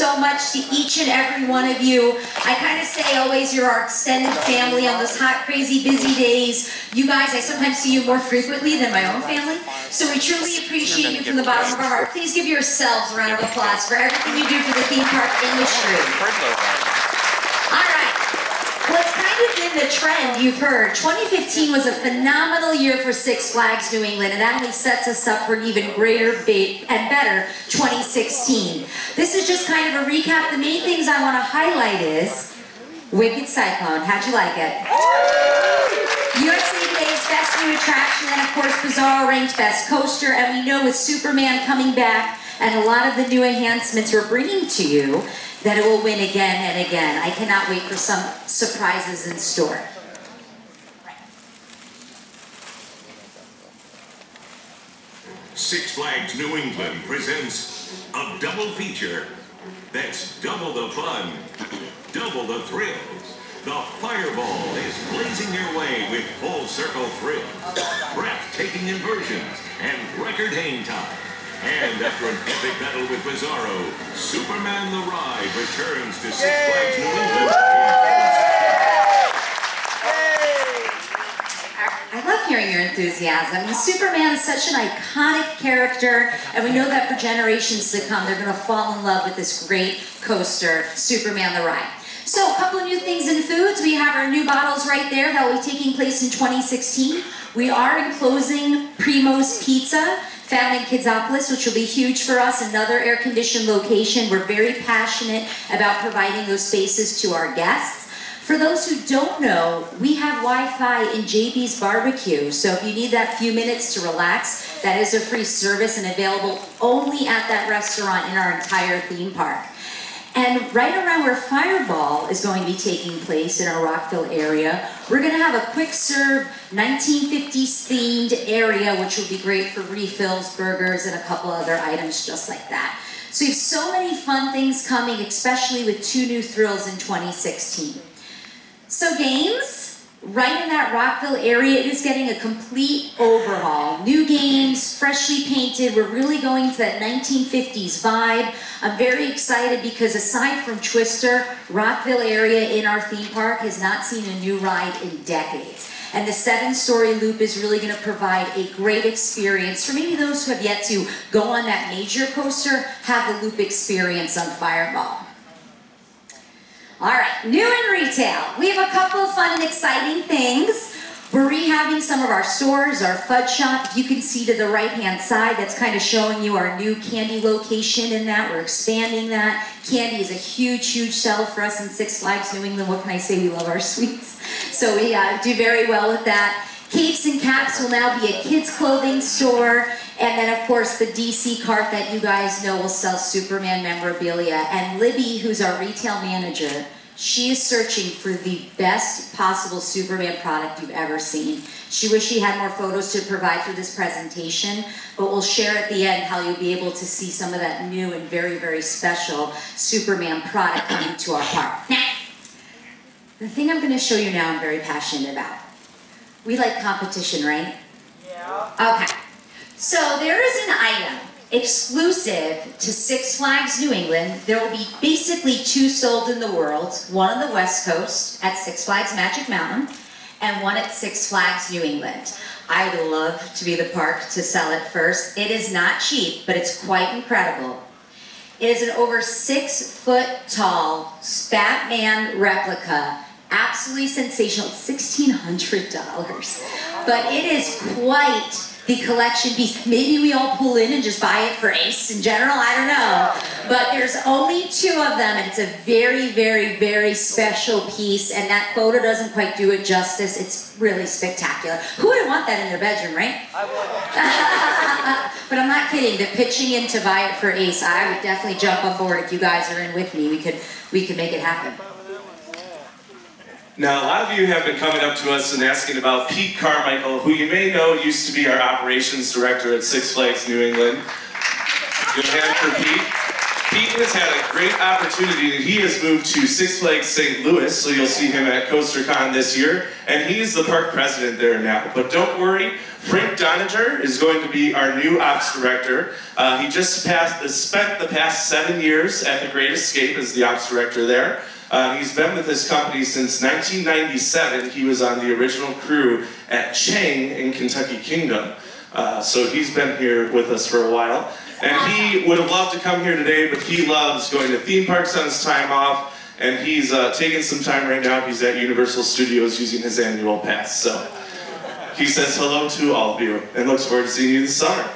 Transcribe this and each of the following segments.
so much to each and every one of you. I kind of say always you're our extended family on those hot, crazy, busy days. You guys, I sometimes see you more frequently than my own family. So we truly appreciate you from the bottom of our heart. Please give yourselves a round of applause for everything you do for the theme park industry. All right. Well, it's kind of been the trend, you've heard. 2015 was a phenomenal year for Six Flags New England, and that only sets us up for an even greater, big, and better 2016. This is just kind of a recap. The main things I want to highlight is Wicked Cyclone. How'd you like it? USA Today's Best New Attraction, and of course Bizarro ranked Best Coaster, and we know with Superman coming back and a lot of the new enhancements we're bringing to you that it will win again and again. I cannot wait for some surprises in store. Six Flags New England presents a double feature that's double the fun, double the thrills. The Fireball is blazing your way with full circle thrills, breathtaking inversions, and record hang time. And after an epic battle with Bizarro, Superman the Ride returns to Six Flags New England. I love hearing your enthusiasm. Superman is such an iconic character, and we know that for generations to come, they're going to fall in love with this great coaster, Superman the Ride. So, a couple of new things in foods. We have our new bottles right there that will be taking place in 2016. We are enclosing Primo's Pizza, found in Kidsopolis, which will be huge for us, another air-conditioned location. We're very passionate about providing those spaces to our guests. For those who don't know, we have Wi-Fi in JB's Barbecue, so if you need that few minutes to relax, that is a free service and available only at that restaurant in our entire theme park. And right around where Fireball is going to be taking place in our Rockville area, we're going to have a quick serve 1950s themed area, which will be great for refills, burgers, and a couple other items just like that. So we have so many fun things coming, especially with 2 new thrills in 2016. So games, right in that Rockville area, it is getting a complete overhaul. New games, freshly painted. We're really going to that 1950s vibe. I'm very excited because aside from Twister, Rockville area in our theme park has not seen a new ride in decades. And the 7-story loop is really going to provide a great experience for maybe those who have yet to go on that major coaster, have the loop experience on Fireball. All right, new in retail. We have a couple of fun and exciting things. We're rehabbing some of our stores, our fudge shop. If you can see to the right-hand side, that's kind of showing you our new candy location in that. We're expanding that. Candy is a huge, huge seller for us in Six Flags New England. What can I say? We love our sweets. So we do very well with that. Capes and Caps will now be a kids' clothing store. And then, of course, the DC cart that you guys know will sell Superman memorabilia. And Libby, who's our retail manager, she is searching for the best possible Superman product you've ever seen. She wished she had more photos to provide for this presentation, but we'll share at the end how you'll be able to see some of that new and very, very special Superman product coming to our park. Now, the thing I'm going to show you now I'm very passionate about. We like competition, right? Yeah. Okay. So there is an item exclusive to Six Flags New England. There will be basically 2 sold in the world, one on the West Coast at Six Flags Magic Mountain and one at Six Flags New England. I would love to be the park to sell it first. It is not cheap, but it's quite incredible. It is an over 6-foot tall Batman replica. Absolutely sensational. It's $1,600. But it is quite the collection piece. Maybe we all pull in and just buy it for ACE in general, I don't know. But there's only 2 of them, and it's a very, very, very special piece, and that photo doesn't quite do it justice. It's really spectacular. Who wouldn't want that in their bedroom, right? I would. But I'm not kidding. The pitching in to buy it for ACE, I would definitely jump on board if you guys are in with me. We could make it happen. Now, a lot of you have been coming up to us and asking about Pete Carmichael, who you may know used to be our operations director at Six Flags New England. Good hand for Pete. Pete has had a great opportunity. He has moved to Six Flags St. Louis, so you'll see him at CoasterCon this year, and he's the park president there now. But don't worry, Frank Doninger is going to be our new ops director. He just spent the past 7 years at the Great Escape as the ops director there. He's been with this company since 1997. He was on the original crew at Chang in Kentucky Kingdom. So he's been here with us for a while. And he would have loved to come here today, but he loves going to theme parks on his time off. And he's taking some time right now. He's at Universal Studios using his annual pass. So he says hello to all of you and looks forward to seeing you this summer.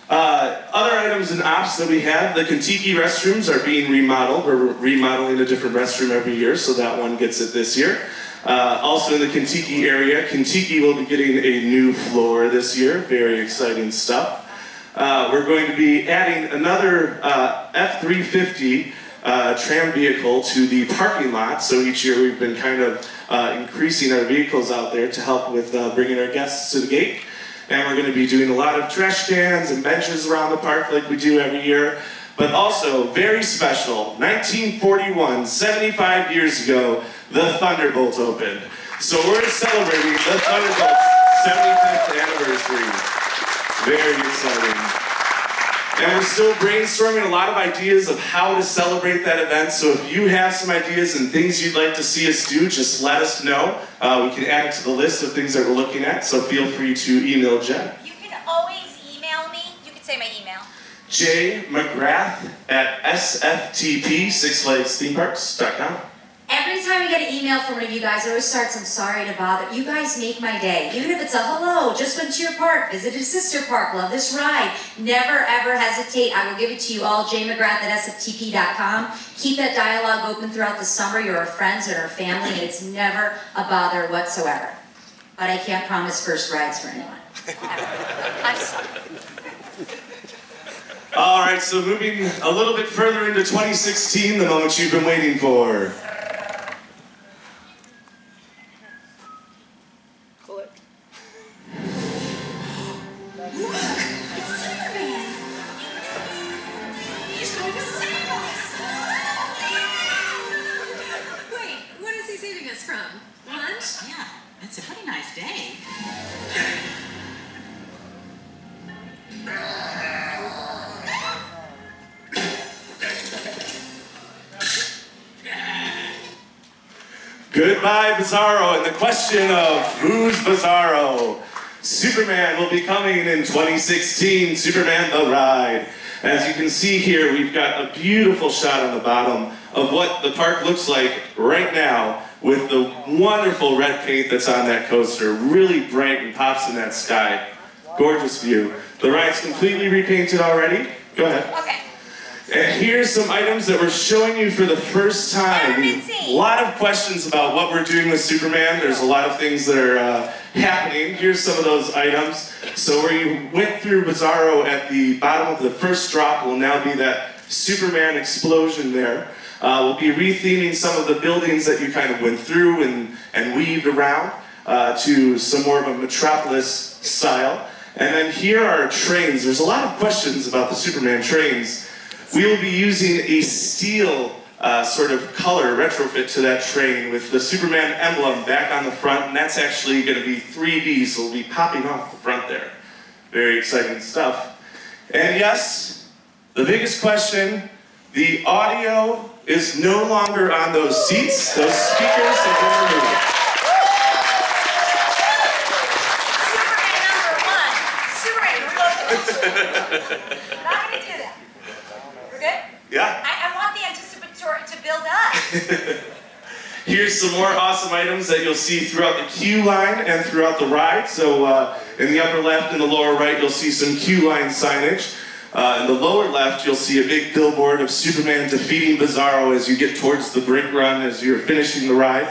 Other items and ops that we have, the Kentucky restrooms are being remodeled. We're remodeling a different restroom every year, so that one gets it this year. Also in the Kentucky area, Kentucky will be getting a new floor this year. Very exciting stuff. We're going to be adding another F-350 tram vehicle to the parking lot. So each year we've been kind of increasing our vehicles out there to help with bringing our guests to the gate. And we're going to be doing a lot of trash cans and benches around the park like we do every year. But also, very special, 1941, 75 years ago, the Thunderbolt opened. So we're celebrating the Thunderbolt's 75th anniversary. Very exciting. And we're still brainstorming a lot of ideas of how to celebrate that event. So if you have some ideas and things you'd like to see us do, just let us know. We can add it to the list of things that we're looking at. So feel free to email Jen. You can always email me. You can say my email. McGrath at SFTP6flagsthemeparks.com. Every time I get an email from one of you guys, it always starts, "I'm sorry to bother." You guys make my day. Even if it's a hello, just went to your park, visited sister park, love this ride. Never ever hesitate. I will give it to you all, McGrath at SFTP.com. Keep that dialogue open throughout the summer. You're our friends and our family, and it's never a bother whatsoever. But I can't promise first rides for anyone. I'm sorry. All right, so moving a little bit further into 2016, the moment you've been waiting for. From lunch? Yeah, it's a pretty nice day. Goodbye, Bizarro, and the question of who's Bizarro? Superman will be coming in 2016, Superman the Ride. As you can see here, we've got a beautiful shot on the bottom of what the park looks like right now, with the wonderful red paint that's on that coaster. Really bright and pops in that sky. Gorgeous view. The ride's completely repainted already. Go ahead. Okay. And here's some items that we're showing you for the first time. A lot of questions about what we're doing with Superman. There's a lot of things that are happening. Here's some of those items. So where you went through Bizarro at the bottom of the first drop will now be that Superman explosion there. We'll be retheming some of the buildings that you kind of went through and weaved around to some more of a metropolis style. And then here are trains. There's a lot of questions about the Superman trains. We will be using a steel sort of color retrofit to that train with the Superman emblem back on the front, and that's actually going to be 3D, so it'll be popping off the front there. Very exciting stuff. And yes, the biggest question, the audio is no longer on those seats. Those speakers have been removed. Superman number one. Superman, we're not going to do that. We're good? Yeah. I want the anticipatory to build up. Here's some more awesome items that you'll see throughout the queue line and throughout the ride. So in the upper left and the lower right, you'll see some queue line signage. In the lower left, you'll see a big billboard of Superman defeating Bizarro as you get towards the brink run as you're finishing the ride.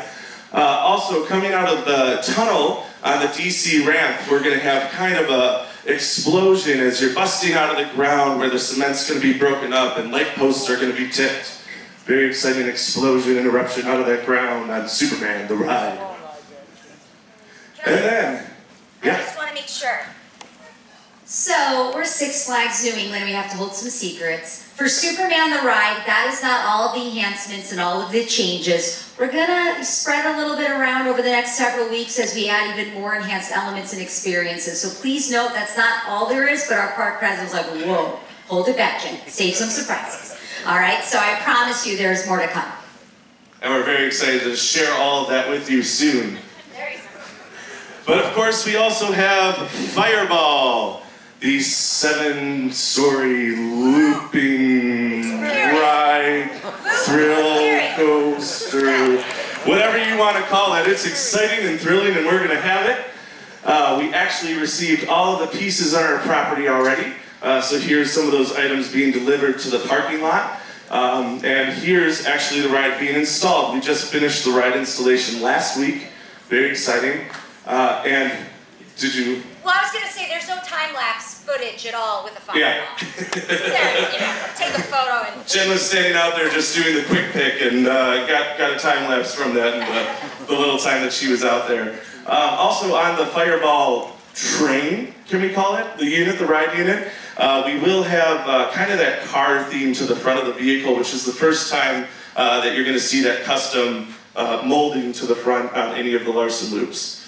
Also, coming out of the tunnel on the DC ramp, we're going to have kind of a explosion as you're busting out of the ground where the cement's going to be broken up and light posts are going to be tipped. Very exciting explosion and eruption out of that ground on Superman the Ride. And then, I just want to make sure. So we're Six Flags New England. We have to hold some secrets. For Superman the Ride, that is not all of the enhancements and all of the changes. We're gonna spread a little bit around over the next several weeks as we add even more enhanced elements and experiences. So please note that's not all there is, but our park president was like, whoa, hold it back, Jen. Save some surprises. All right, so I promise you there's more to come. And we're very excited to share all of that with you soon. But of course, we also have Fireball, the 7-story looping ride, thrill coaster, whatever you want to call it. It's exciting and thrilling, and we're going to have it. We actually received all of the pieces on our property already. So here's some of those items being delivered to the parking lot. And here's actually the ride being installed. We just finished the ride installation last week. Very exciting. And did you? Well, I was going to say there's no time-lapse footage at all with the Fireball. Yeah. Take a photo and... Jen was standing out there just doing the quick pick and got a time lapse from that and the little time that she was out there. Also on the Fireball train, can we call it? The unit, the ride unit. We will have kind of that car theme to the front of the vehicle, which is the first time that you're going to see that custom molding to the front on any of the Larson loops.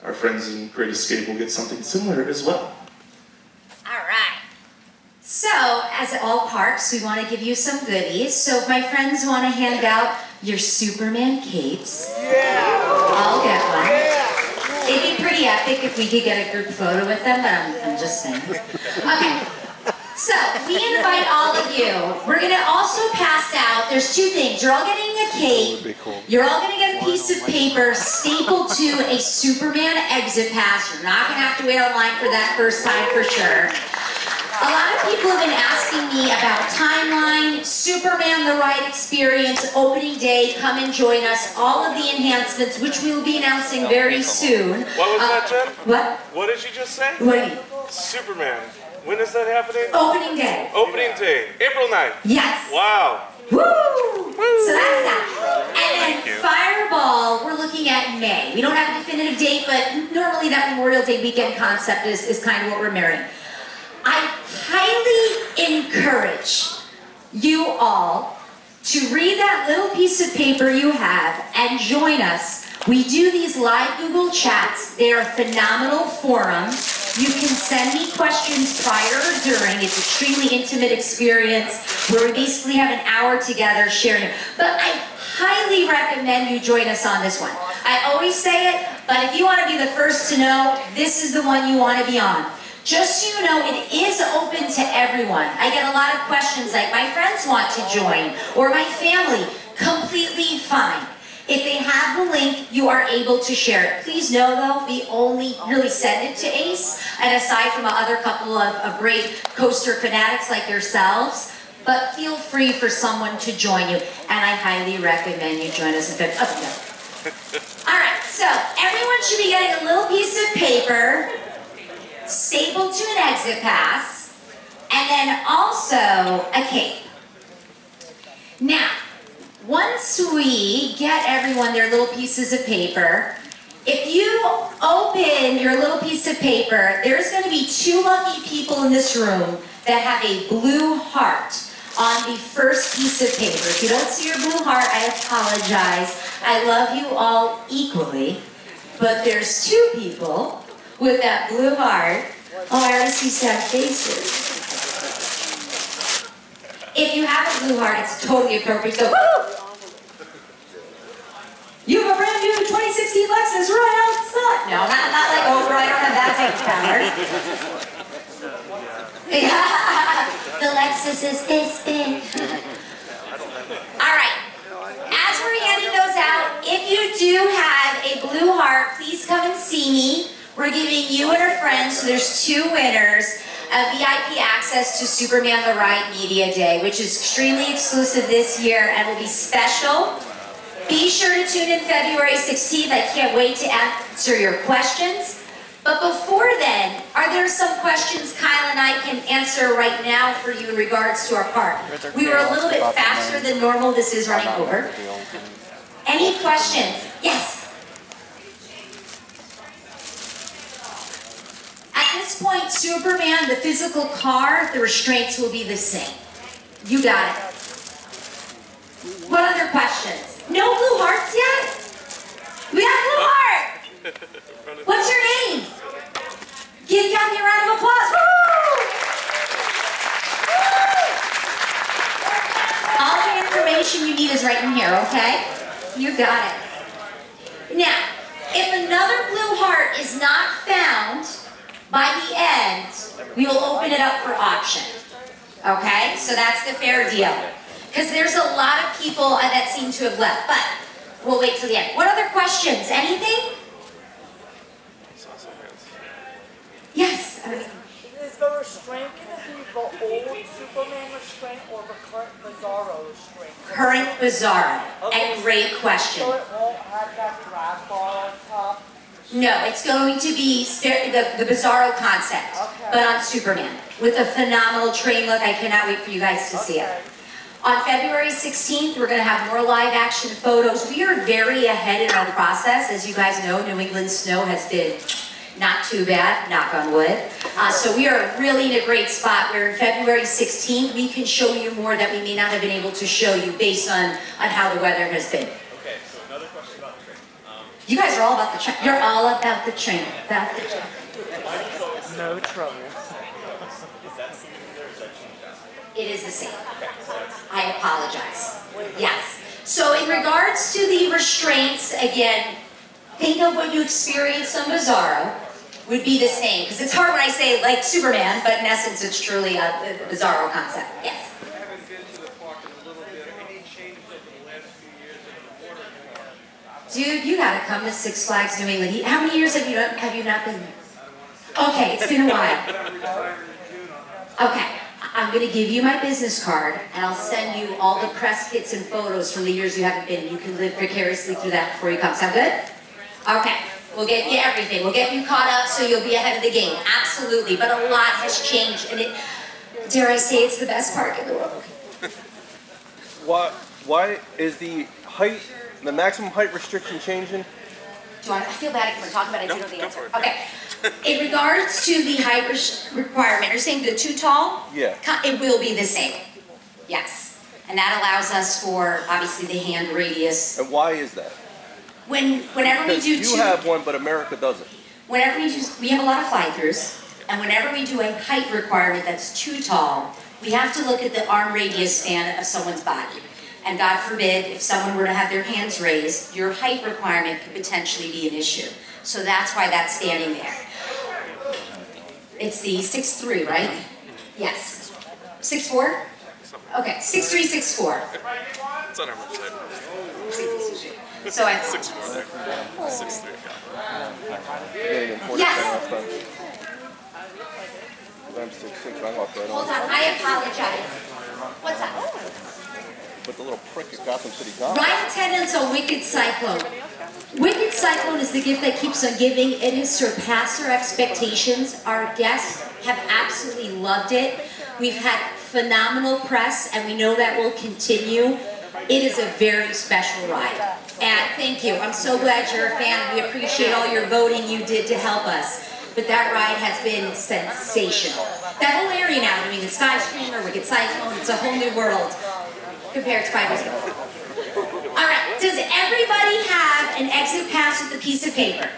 Our friends in Great Escape will get something similar as well. All right. So, as at all parks, we want to give you some goodies. So if my friends want to hand out your Superman capes, I'll get one. It'd be pretty epic if we could get a group photo with them, but I'm just saying. Okay. So, we invite all of you. We're going to also pass out, there's two things. You're all getting a cape. You're all going to get a piece of paper stapled to a Superman exit pass. You're not going to have to wait online for that first time for sure. A lot of people have been asking me about timeline, Superman the Ride experience, opening day, come and join us, all of the enhancements, which we will be announcing very soon. What was that, Jen? What? What did you just say? What do you mean? Superman. When is that happening? Opening day. Opening day. April 9th. Yes. Wow. Woo! So that's that. And then Fireball, we're looking at May. We don't have a definitive date, but normally that Memorial Day weekend concept is kind of what we're marrying. I highly encourage you all to read that little piece of paper you have and join us. We do these live Google chats. They are a phenomenal forum. You can send me questions prior or during. It's an extremely intimate experience where we basically have an hour together sharing. But I highly recommend you join us on this one. I always say it, but if you want to be the first to know, this is the one you want to be on. Just so you know, it is open to everyone. I get a lot of questions like, my friends want to join, or my family. Completely fine. If they have the link, you are able to share it. Please know though, we only really send it to ACE, and aside from other couple of great coaster fanatics like yourselves, but feel free for someone to join you, and I highly recommend you join us. In fact, all right, so everyone should be getting a little piece of paper stapled to an exit pass, and then also a cape. Now, once we get everyone their little pieces of paper, if you open your little piece of paper, there's going to be 2 lucky people in this room that have a blue heart on the first piece of paper. If you don't see your blue heart, I apologize. I love you all equally, but there's 2 people with that blue heart. Oh, I already see sad faces. If you have a blue heart, it's totally appropriate. So, woo! You have a brand new 2016 Lexus right outside. No, not like, oh, I don't have that type of power. Yeah. The Lexus is this big. All right. As we're handing those out, if you do have a blue heart, please come and see me. We're giving you and our friends, so there's 2 winners, a VIP access to Superman the Ride Media Day, which is extremely exclusive this year and will be special. Be sure to tune in February 16th. I can't wait to answer your questions. But before then, are there some questions Kyle and I can answer right now for you in regards to our park? We were a little bit faster than normal. This is running over. Any questions? Yes? At this point, with Superman, the physical car, the restraints will be the same. You got it. What other questions? No blue hearts yet? We got blue heart! What's your name? Give Kathy a round of applause. Woo! Woo! All the information you need is right in here, okay? You got it. Now, if another blue heart is not found by the end, we will open it up for auction. Okay? So that's the fair deal. Because there's a lot of people that seem to have left, but we'll wait till the end. What other questions? Anything? Yes? Is the restraint going to be the old Superman restraint or the current Bizarro restraint? Current Bizarro. Okay. A great question. So it won't have that drag bar on top? No, it's going to be the Bizarro concept, Okay. but on Superman, with a phenomenal train look. I cannot wait for you guys to see it. On February 16th, we're going to have more live action photos. We are very ahead in our process. As you guys know, New England snow has been not too bad, knock on wood. So we are really in a great spot where on February 16th, we can show you more that we may not have been able to show you based on how the weather has been. Okay, so another question about the train. You guys are all about the train. You're all about the train. About the train. No trouble. It is the same. I apologize. Yes. So in regards to the restraints, again, think of what you experienced on Bizarro would be the same. Because it's hard when I say like Superman, but in essence it's truly a Bizarro concept. Yes? I haven't been to the park in a little bit. Any changes over the last few years in the water park? Dude, you gotta come to Six Flags New England. How many years have you not been there? Okay, it's been a while. Okay. I'm going to give you my business card, and I'll send you all the press kits and photos from the years you haven't been. You can live vicariously through that before you come. Sound good? Okay. We'll get you everything. We'll get you caught up so you'll be ahead of the game. Absolutely. But a lot has changed, and it, dare I say, it's the best park in the world. Why is the height, the maximum height restriction changing? I feel bad if we're talking about it. I don't know the answer. Okay. In regards to the height requirement, you're saying the too tall? Yeah. It will be the same. Yes. And that allows us for, obviously, the hand radius. And why is that? Whenever we do you have one, but America doesn't. Whenever we have a lot of fly-throughs, and whenever we do a height requirement that's too tall, we have to look at the arm radius span of someone's body. And God forbid, if someone were to have their hands raised, your height requirement could potentially be an issue. So that's why that's standing there. It's the 6'3", right? Yes. 6'4"? Okay, 6'3", 6'4". It's on our website. So I 6'4" there. 6'3". Yes. I'm 6'6", I walked right Hold on. on, I apologize. What's that? But the little prick at Gotham City College. Ride attendance on Wicked Cyclone. Wicked Cyclone is the gift that keeps on giving. It has surpassed our expectations. Our guests have absolutely loved it. We've had phenomenal press, and we know that will continue. It is a very special ride. And thank you. I'm so glad you're a fan. We appreciate all your voting you did to help us. But that ride has been sensational. That whole area now, I mean, the Skyscreamer, Wicked Cyclone, it's a whole new world compared to 5 years ago. All right, does everybody have an exit pass with a piece of paper?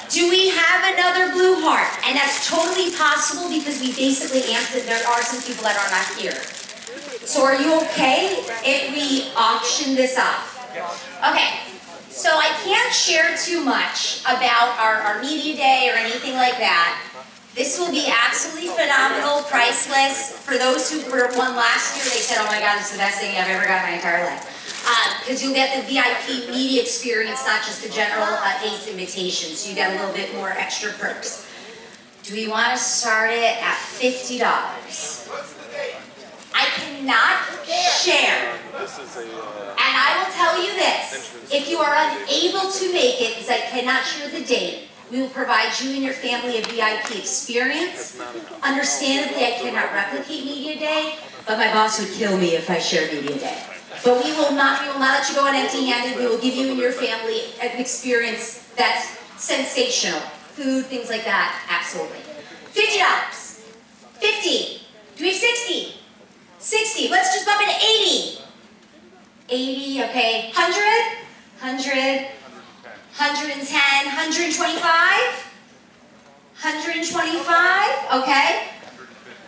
Do we have another blue heart? And that's totally possible because we basically answered, there are some people that are not here. So are you okay if we auction this off? Okay, so I can't share too much about our media day or anything like that. This will be absolutely phenomenal, priceless. For those who won last year, they said, oh my God, it's the best thing I've ever got in my entire life. Because you'll get the VIP media experience, not just the general ACE invitation. So you get a little bit more extra perks. Do we want to start it at $50? I cannot share. And I will tell you this. If you are unable to make it, because I cannot share the date, we will provide you and your family a VIP experience. Understandably, I cannot replicate Media Day, but my boss would kill me if I shared Media Day. But we will not let you go on empty-handed. We will give you and your family an experience that's sensational. Food, things like that, absolutely. $50. 50. Do we have 60? 60. Let's just bump it to 80. 80, okay. 100? 100. 110. 125? 125, okay.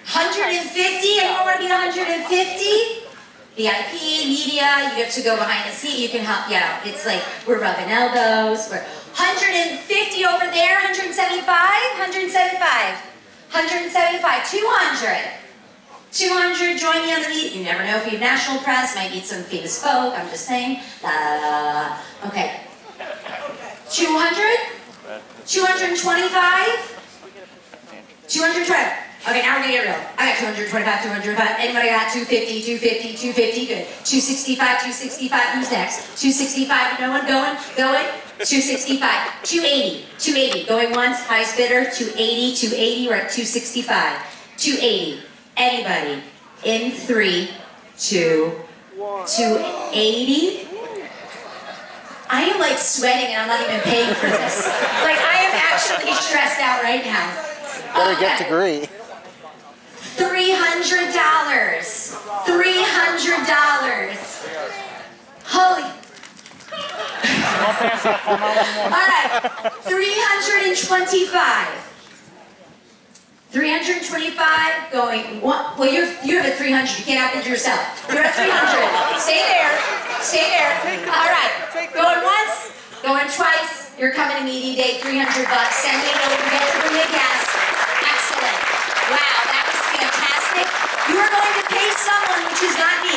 150, anyone want to be 150? VIP, media, you have to go behind the seat, you can help, yeah, it's like we're rubbing elbows. We're 150 over there, 175, 175, 175, 200. 200, join me on the meet. You never know if you have national press, might meet some famous folk, I'm just saying. Okay. 200? 225? 220. Okay, now we're gonna get real. I got 225, 225. Anybody got 250, 250, 250? Good. 265, 265. Who's next? 265. No one going? 265. 280, 280. Going once, highest bidder. 280, 280. We're at 265. 280. Anybody? In 3, 2, 280. I am like sweating and I'm not even paying for this. Like I am actually stressed out right now. Better get degree. $300. $300. Holy. All right. 325. 325 going one. Well, you're at 300. You can't outbid yourself. You're at 300. Stay there. Stay there. All right. Going once. Going twice. You're coming to meeting day. $300. Send it over. Get to bring a guest. Excellent. Wow, that was fantastic. You are going to pay someone, which is not me.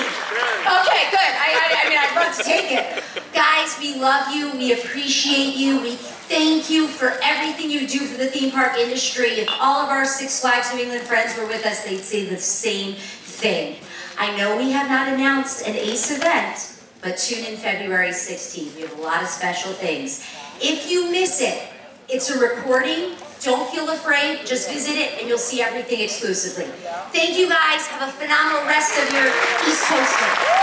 Okay, good. I mean, I'd love to take it. Guys, we love you. We appreciate you. We thank you for everything you do for the theme park industry. If all of our Six Flags New England friends were with us, they'd say the same thing. I know we have not announced an ACE event, but tune in February 16th. We have a lot of special things. If you miss it, it's a recording. Don't feel afraid. Just visit it and you'll see everything exclusively. Thank you guys. Have a phenomenal rest of your East Coaster.